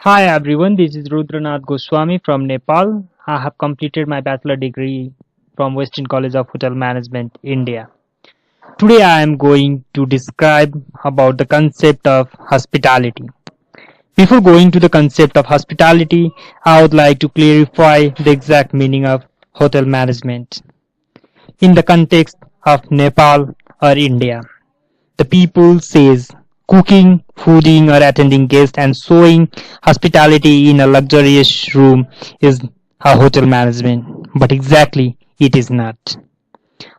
Hi everyone, this is Rudranath Goswami from Nepal. I have completed my bachelor degree from Western College of Hotel Management, India. Today I am going to describe about the concept of hospitality. Before going to the concept of hospitality, I would like to clarify the exact meaning of hotel management in the context of Nepal or India. The people says cooking, fooding or attending guests and showing hospitality in a luxurious room is a hotel management. But exactly it is not.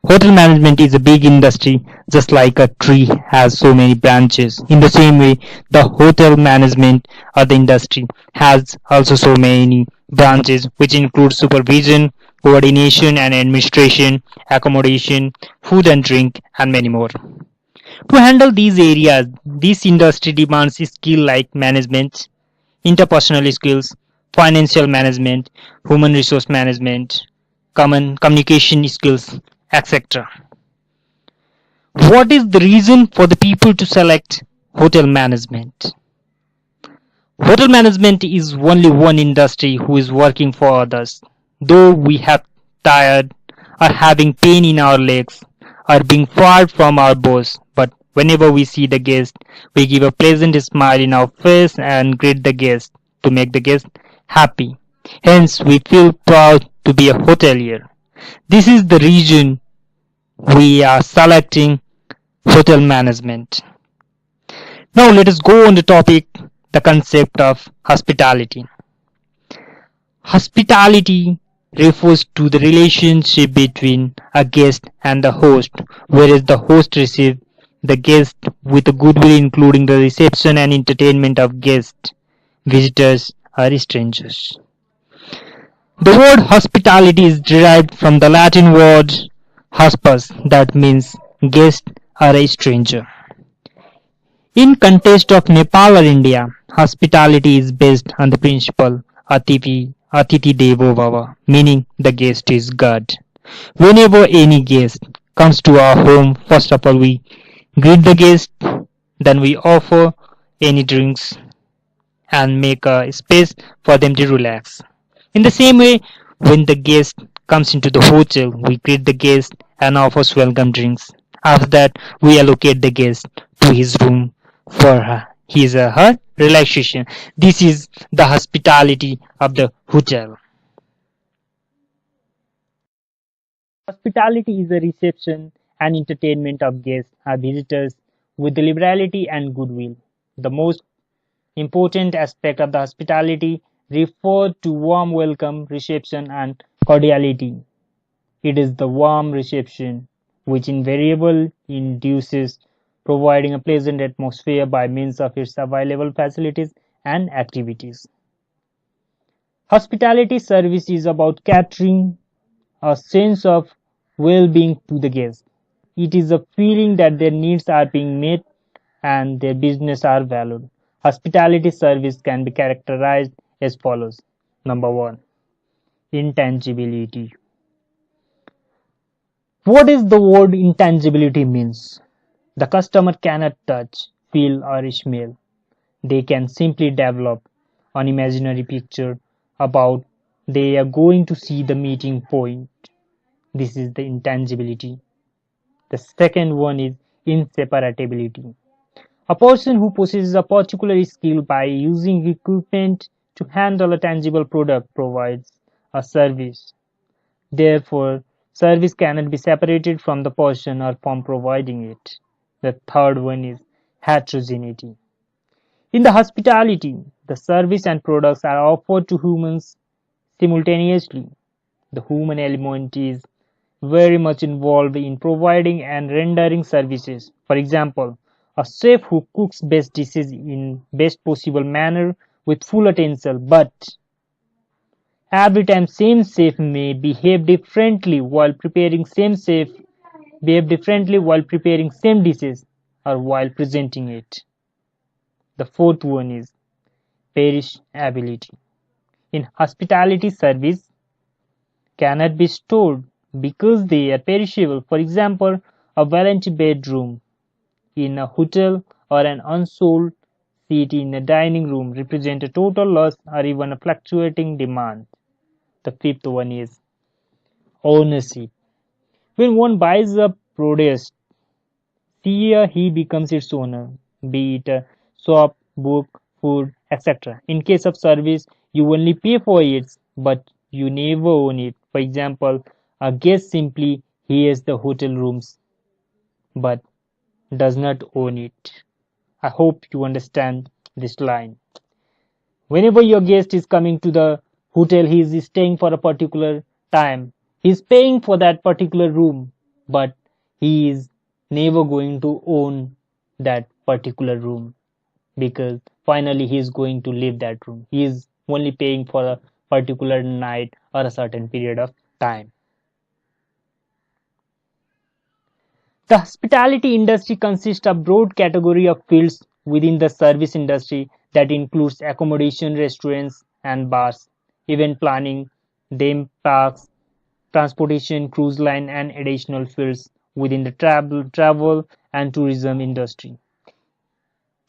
Hotel management is a big industry just like a tree has so many branches. In the same way, the hotel management or the industry has also so many branches which include supervision, coordination and administration, accommodation, food and drink and many more. To handle these areas, this industry demands skill like management, interpersonal skills, financial management, human resource management, common communication skills, etc. What is the reason for the people to select hotel management? Hotel management is only one industry who is working for others. Though we have tired or having pain in our legs or being fired from our boss, but whenever we see the guest, we give a pleasant smile in our face and greet the guest to make the guest happy. Hence, we feel proud to be a hotelier. This is the reason we are selecting hotel management. Now let us go on the topic, the concept of hospitality. Hospitality refers to the relationship between a guest and the host, whereas the host receives the guest with a goodwill including the reception and entertainment of guests, visitors or strangers. The word hospitality is derived from the Latin word hospes that means guest or a stranger. In context of Nepal or India, hospitality is based on the principle Atithi Devo Bhava, meaning the guest is God. Whenever any guest comes to our home, first of all we greet the guest, then we offer any drinks and make a space for them to relax. In the same way, when the guest comes into the hotel, we greet the guest and offers welcome drinks. After that, we allocate the guest to his room for his or her relaxation. This is the hospitality of the hotel. Hospitality is a reception and entertainment of guests or visitors with liberality and goodwill. The most important aspect of the hospitality refer to warm welcome, reception and cordiality. It is the warm reception which invariably induces providing a pleasant atmosphere by means of its available facilities and activities. Hospitality service is about catering a sense of well-being to the guest. It is a feeling that their needs are being met and their business are valued. Hospitality service can be characterized as follows. Number one, intangibility. What is the word intangibility means? The customer cannot touch, feel or smell. They can simply develop an imaginary picture about they are going to see the meeting point. This is the intangibility. The second one is inseparability. A person who possesses a particular skill by using equipment to handle a tangible product provides a service. Therefore, service cannot be separated from the person or from providing it. The third one is heterogeneity. In the hospitality, the service and products are offered to humans simultaneously. The human element is very much involved in providing and rendering services. For example, a chef who cooks best dishes in best possible manner with full attention, but every time same chef may behave differently while preparing same dishes or while presenting it. The fourth one is perishability. In hospitality service cannot be stored because they are perishable. For example, a valet bedroom in a hotel or an unsold seat in a dining room represent a total loss or even a fluctuating demand. The fifth one is ownership. When one buys a produce, he becomes its owner, be it a shop, book, food, etc. In case of service, you only pay for it, but you never own it. For example, a guest simply hears the hotel rooms, but does not own it. I hope you understand this line. Whenever your guest is coming to the hotel, he is staying for a particular time. He is paying for that particular room, but he is never going to own that particular room because finally he is going to leave that room. He is only paying for a particular night or a certain period of time. The hospitality industry consists of broad category of fields within the service industry that includes accommodation, restaurants and bars, event planning, theme parks, transportation, cruise line and additional fields within the travel and tourism industry.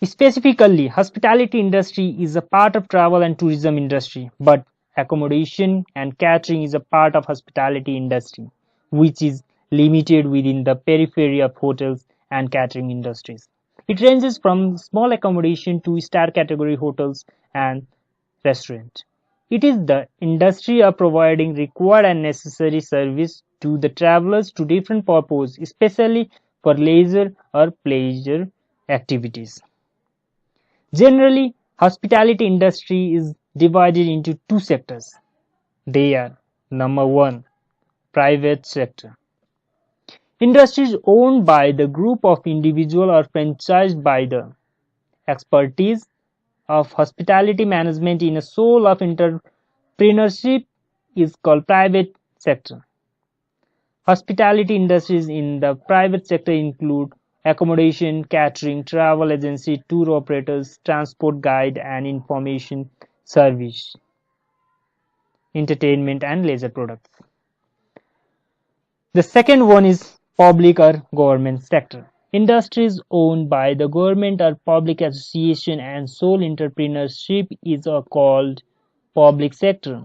Specifically, hospitality industry is a part of travel and tourism industry, but accommodation and catering is a part of hospitality industry, which is limited within the periphery of hotels and catering industries. It ranges from small accommodation to star category hotels and restaurants. It is the industry of providing required and necessary service to the travelers to different purposes, especially for leisure or pleasure activities. Generally, hospitality industry is divided into two sectors. They are number one, private sector. Industries owned by the group of individual or franchised by the expertise of hospitality management in a soul of entrepreneurship is called private sector. Hospitality industries in the private sector include accommodation, catering, travel agency, tour operators, transport guide and information service, entertainment and leisure products. The second one is public or government sector. Industries owned by the government or public association and sole entrepreneurship is called public sector.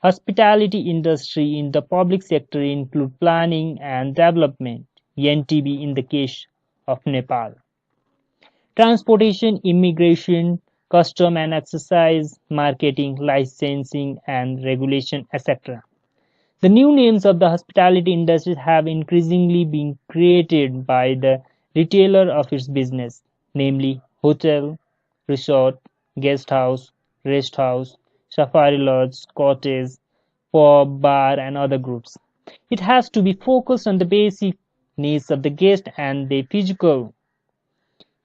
Hospitality industry in the public sector include planning and development, (NTB) in the case of Nepal, transportation, immigration, custom and excise, marketing, licensing and regulation, etc. The new names of the hospitality industry have increasingly been created by the retailer of its business, namely hotel, resort, guest house, rest house, safari lodge, cottage, pub, bar, and other groups. It has to be focused on the basic needs of the guest and their physical.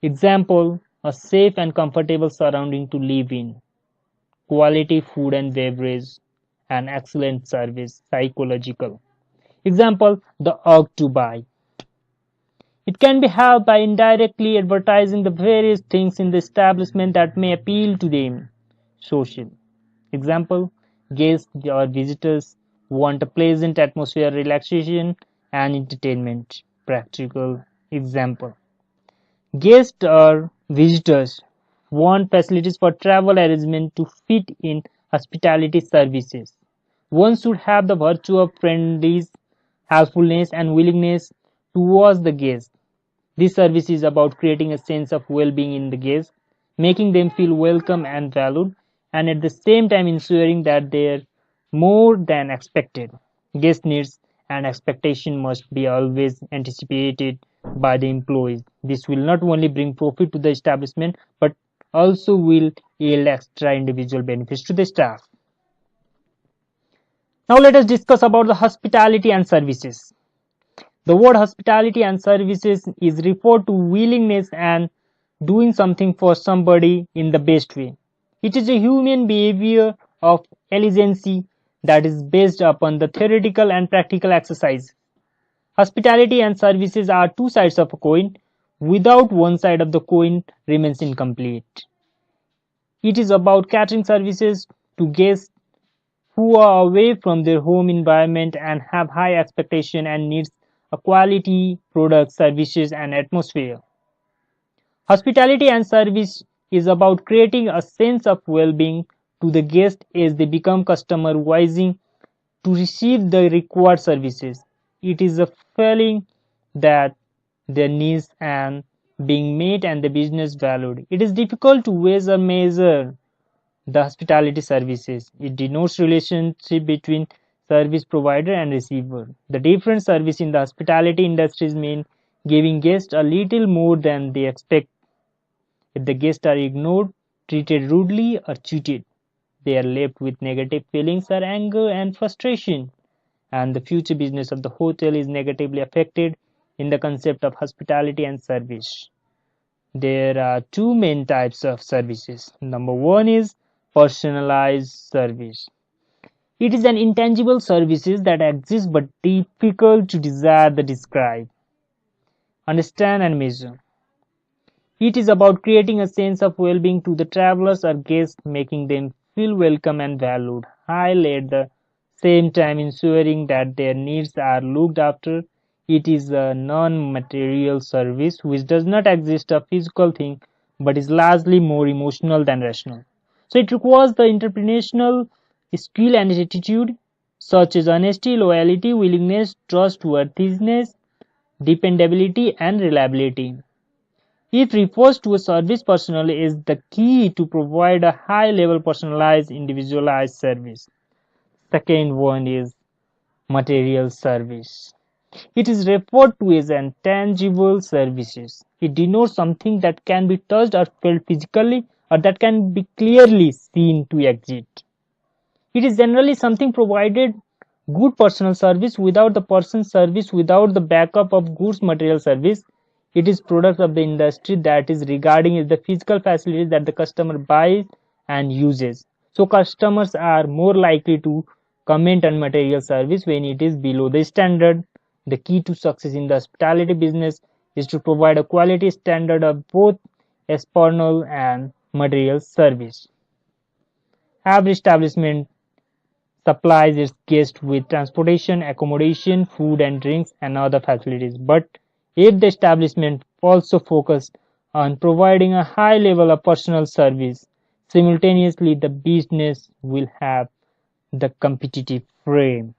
Example, a safe and comfortable surrounding to live in, quality food and beverage, and excellent service, psychological. Example, the urge to buy. It can be helped by indirectly advertising the various things in the establishment that may appeal to them. Social. Example, guests or visitors want a pleasant atmosphere, relaxation, and entertainment. Practical example. Guests or visitors want facilities for travel arrangement to fit in hospitality services. One should have the virtue of friendliness, helpfulness, and willingness towards the guest. This service is about creating a sense of well-being in the guest, making them feel welcome and valued, and at the same time ensuring that they are more than expected. Guest needs and expectation must be always anticipated by the employees. This will not only bring profit to the establishment but also will yield extra individual benefits to the staff. Now let us discuss about the hospitality and services. The word hospitality and services is referred to willingness and doing something for somebody in the best way. It is a human behavior of allegiance that is based upon the theoretical and practical exercise. Hospitality and services are two sides of a coin. Without one side of the coin remains incomplete. It is about catering services to guests who are away from their home environment and have high expectation and needs a quality product, services and atmosphere. Hospitality and service is about creating a sense of well-being to the guest as they become customer wising to receive the required services. It is a feeling that their needs and being met and the business valued. It is difficult to measure the hospitality services. It denotes relationship between service provider and receiver. The different service in the hospitality industries mean giving guests a little more than they expect. If the guests are ignored, treated rudely, or cheated, they are left with negative feelings or anger and frustration, and the future business of the hotel is negatively affected. In the concept of hospitality and service, there are two main types of services. Number one is personalized service. It is an intangible services that exists but difficult to desire the describe, understand and measure. It is about creating a sense of well-being to the travelers or guests, making them feel welcome and valued, while at the same time ensuring that their needs are looked after. It is a non-material service which does not exist a physical thing but is largely more emotional than rational. So it requires the interpersonal skill and attitude such as honesty, loyalty, willingness, trustworthiness, dependability, and reliability. It refers to a service personnel is the key to provide a high level personalized individualized service. Second one is material service. It is referred to as intangible services. It denotes something that can be touched or felt physically or that can be clearly seen to exist. It is generally something provided good personal service without the person service without the backup of goods material service. It is product of the industry that is regarding is the physical facilities that the customer buys and uses. So customers are more likely to comment on material service when it is below the standard. The key to success in the hospitality business is to provide a quality standard of both external and material service. Every establishment supplies its guests with transportation, accommodation, food and drinks and other facilities. But if the establishment also focused on providing a high level of personal service, simultaneously the business will have the competitive frame.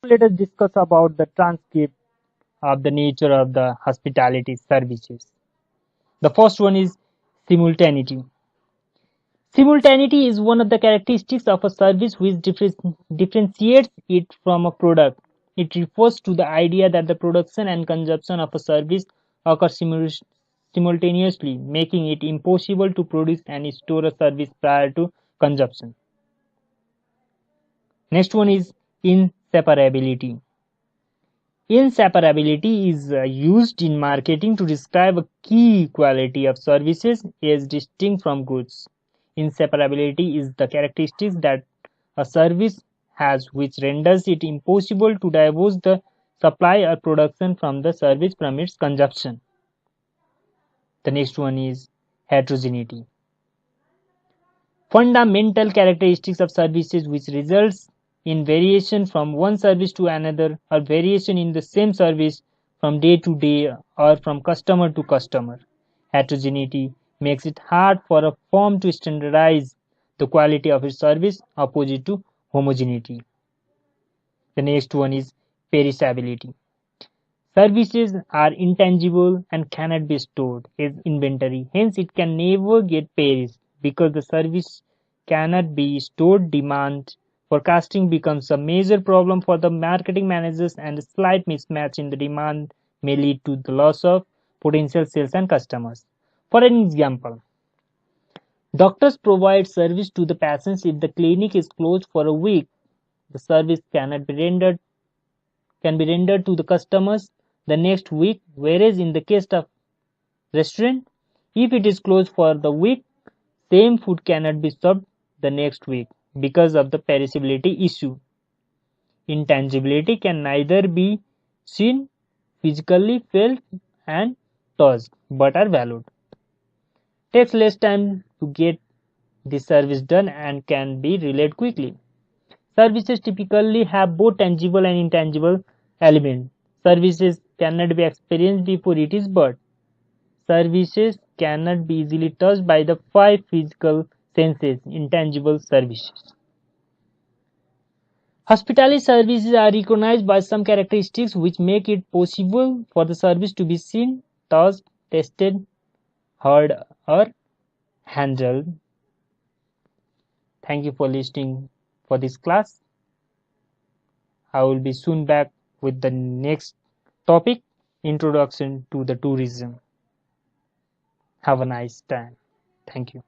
Let us discuss about the transcript of the nature of the hospitality services. The first one is simultaneity. Simultaneity is one of the characteristics of a service which differentiates it from a product. It refers to the idea that the production and consumption of a service occur simultaneously, making it impossible to produce and store a service prior to consumption. Next one is inseparability. Inseparability is used in marketing to describe a key quality of services as distinct from goods. Inseparability is the characteristic that a service has which renders it impossible to divorce the supply or production from the service from its consumption. The next one is heterogeneity. Fundamental characteristics of services which results in variation from one service to another or variation in the same service from day to day or from customer to customer. Heterogeneity makes it hard for a firm to standardize the quality of its service opposite to homogeneity. The next one is perishability. Services are intangible and cannot be stored as inventory. Hence, it can never get perished because the service cannot be stored. Demand forecasting becomes a major problem for the marketing managers, and a slight mismatch in the demand may lead to the loss of potential sales and customers. For an example, doctors provide service to the patients if the clinic is closed for a week. The service can be rendered to the customers the next week, whereas in the case of restaurant, if it is closed for the week, same food cannot be served the next week because of the perishability issue. Intangibility can neither be seen, physically felt and touched, but are valued. Takes less time to get the service done and can be relayed quickly. Services typically have both tangible and intangible elements. Services cannot be experienced before it is bought. Services cannot be easily touched by the five physical senses, intangible services. Hospitality services are recognized by some characteristics which make it possible for the service to be seen, touched, tested, heard, or handled. Thank you for listening for this class. I will be soon back with the next topic, introduction to the tourism. Have a nice time. Thank you.